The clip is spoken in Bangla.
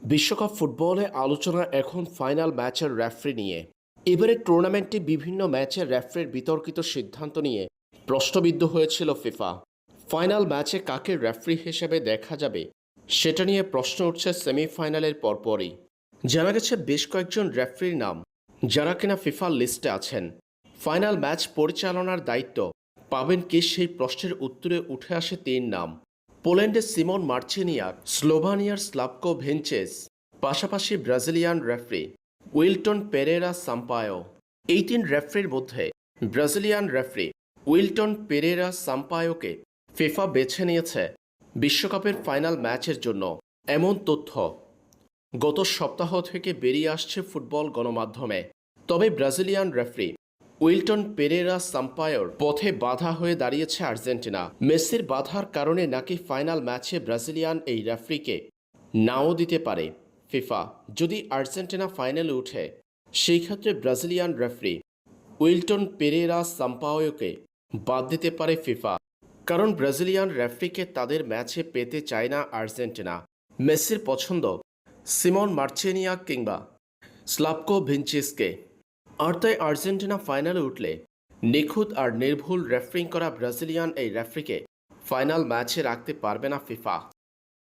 বিশ্বকাপ ফুটবলে আলোচনা এখন ফাইনাল ম্যাচের রেফারি নিয়ে। এবারে টুর্নামেন্টে বিভিন্ন ম্যাচের রেফারির বিতর্কিত সিদ্ধান্ত নিয়ে প্রশ্নবিদ্ধ হয়েছিল ফিফা। ফাইনাল ম্যাচে কাকে রেফারি হিসেবে দেখা যাবে সেটা নিয়ে প্রশ্ন উঠছে সেমিফাইনালের পরপরই। জানা গেছে বেশ কয়েকজন রেফারির নাম যারা কিনা ফিফার লিস্টে আছেন। ফাইনাল ম্যাচ পরিচালনার দায়িত্ব পাবেন কে, সেই প্রশ্নের উত্তরে উঠে আসে তিন নাম। পোল্যান্ডের সিমন মার্চিনিয়াক, স্লোভানিয়ার স্লাভকো ভেঞ্চেস, পাশাপাশি Brazilian referee Wilton Pereira Sampaio. এই তিন রেফারির মধ্যে ব্রাজিলিয়ান রেফারি উইলটন পেরেরা সাম্পায়োকে ফিফা বেছে নিয়েছে বিশ্বকাপের ফাইনাল ম্যাচের জন্য, এমন তথ্য গত সপ্তাহ থেকে বেরিয়ে আসছে ফুটবল গণমাধ্যমে। তবে ব্রাজিলিয়ান রেফারি উইলটন পেরেরা সাম্পায়োর পথে বাধা হয়ে দাঁড়িয়েছে আর্জেন্টিনা। মেসির বাধার কারণে নাকি ফাইনাল ম্যাচে ব্রাজিলিয়ান এই রেফারিকে নাও দিতে পারে ফিফা। যদি আর্জেন্টিনা ফাইনালে উঠে সেই ক্ষেত্রে ব্রাজিলিয়ান রেফারি উইলটন পেরেরা সাম্পায়োকে বাদ দিতে পারে ফিফা, কারণ ব্রাজিলিয়ান রেফারিকে তাদের ম্যাচে পেতে চায় না আর্জেন্টিনা। মেসির পছন্দ সিমন মার্চেনিয়াক কিংবা স্লাভকো ভিঞ্চিসকে। আর তাই আর্জেন্টিনা ফাইনালে উঠলে নিখুঁত আর নির্ভুল রেফারিং করা ব্রাজিলিয়ান এই রেফারিকে ফাইনাল ম্যাচে রাখতে পারবে না ফিফা।